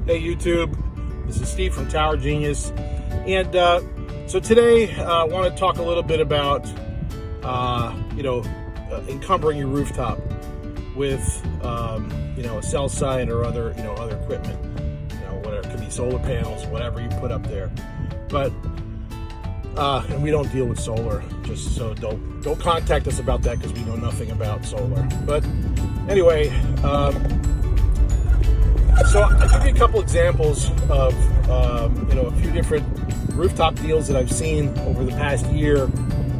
Hey YouTube, this is Steve from Tower Genius, and so today I want to talk a little bit about encumbering your rooftop with a cell site or other equipment, whatever, it could be solar panels, whatever you put up there. But and we don't deal with solar, just so don't contact us about that because we know nothing about solar. But anyway. So I'll give you a couple examples of a few different rooftop deals that I've seen over the past year,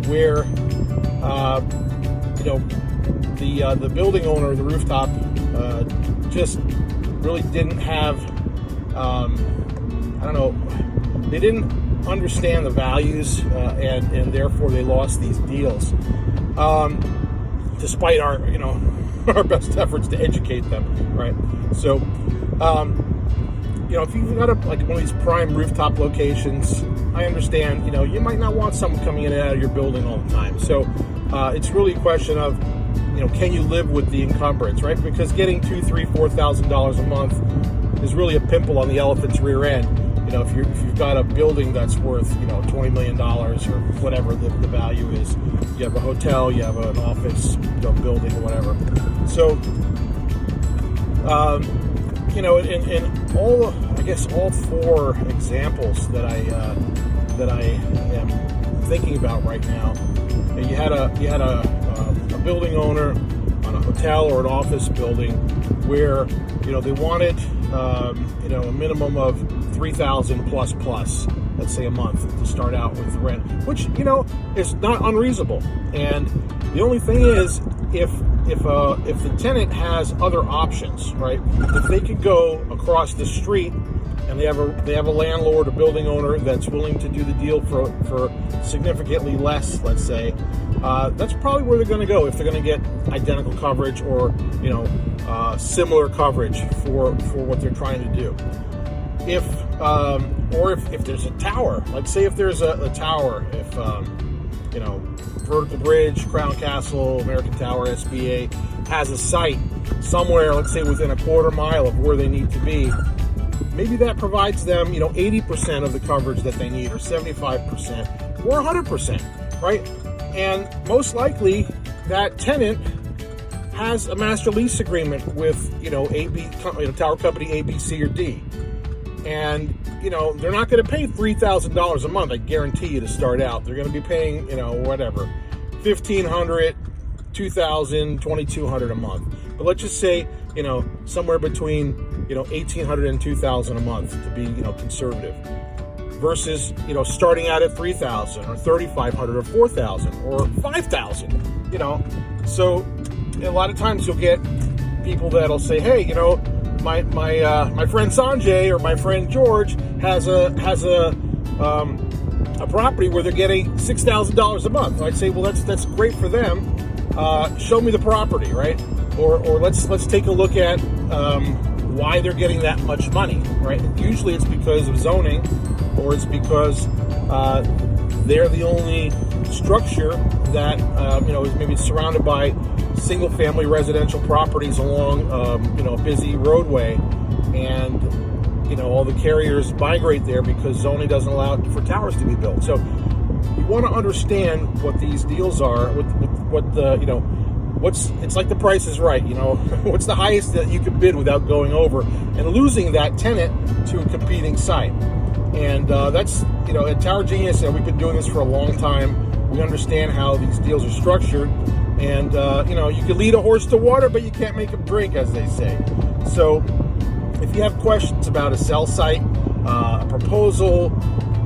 where the building owner of the rooftop just really didn't have they didn't understand the values and therefore they lost these deals, despite our our best efforts to educate them, right? So if you've got one of these prime rooftop locations, I understand, you might not want someone coming in and out of your building all the time. So it's really a question of, can you live with the encumbrance, right? Because getting $2,000, $3,000, $4,000 a month is really a pimple on the elephant's rear end. If you've got a building that's worth, $20 million or whatever the value is, you have a hotel, you have an office, building or whatever. So, in all four examples that I am thinking about right now, you had a building owner on a hotel or an office building where they wanted a minimum of $3,000 plus, let's say a month, to start out with the rent, which is not unreasonable. And the only thing is, if the tenant has other options, right? If they could go across the street and they have a landlord or building owner that's willing to do the deal for significantly less, let's say, that's probably where they're going to go if they're going to get identical coverage or similar coverage for what they're trying to do. If there's a tower, let's say if there's a tower, if Vertical Bridge, Crown Castle, American Tower, SBA has a site somewhere, let's say within a quarter mile of where they need to be, maybe that provides them 80% of the coverage that they need, or 75%, or 100%, right? And most likely that tenant has a master lease agreement with tower company A, B, C, or D. And, they're not going to pay $3,000 a month, I guarantee you, to start out. They're going to be paying, whatever, $1,500, $2,000, $2,200 a month. But let's just say, somewhere between, $1,800 and $2,000 a month to be, conservative. Versus, starting out at $3,000 or $3,500 or $4,000 or $5,000, So a lot of times you'll get people that'll say, hey, my friend Sanjay or my friend George has a property where they're getting $6,000 a month. I'd say, well, that's great for them. Show me the property, right? Or let's take a look at why they're getting that much money, right? Usually it's because of zoning, or it's because they're the only structure that is maybe surrounded by single-family residential properties along a busy roadway, and all the carriers migrate there because zoning doesn't allow for towers to be built. So you want to understand what these deals are, it's like the Price is Right. What's the highest that you could bid without going over and losing that tenant to a competing site. And that's at Tower Genius, we've been doing this for a long time. We understand how these deals are structured. And, you can lead a horse to water, but you can't make him drink, as they say. So if you have questions about a cell site, a proposal,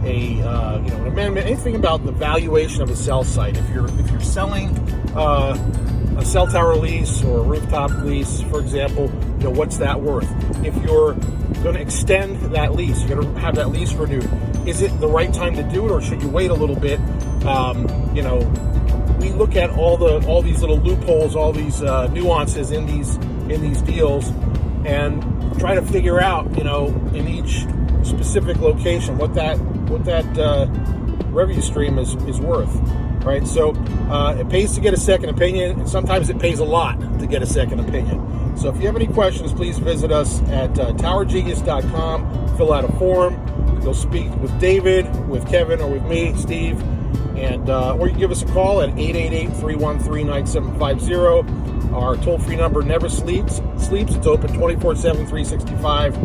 an amendment, anything about the valuation of a cell site, if you're selling a cell tower lease or a rooftop lease, for example, what's that worth? If you're going to extend that lease, you're going to have that lease renewed, is it the right time to do it, or should you wait a little bit? We look at all these little loopholes, all these nuances in these deals, and try to figure out, in each specific location, what that revenue stream is worth. right? So it pays to get a second opinion, and sometimes it pays a lot to get a second opinion. So if you have any questions, please visit us at towergenius.com, fill out a form. You'll speak with David, with Kevin, or with me, Steve, and or you can give us a call at 888-313-9750. Our toll-free number never sleeps. It's open 24/7, 365,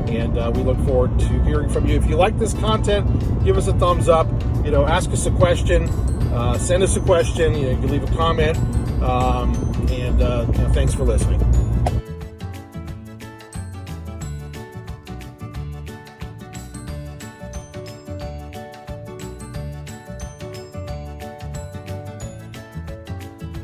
and we look forward to hearing from you. If you like this content, give us a thumbs up. Ask us a question, send us a question. You can leave a comment, and thanks for listening.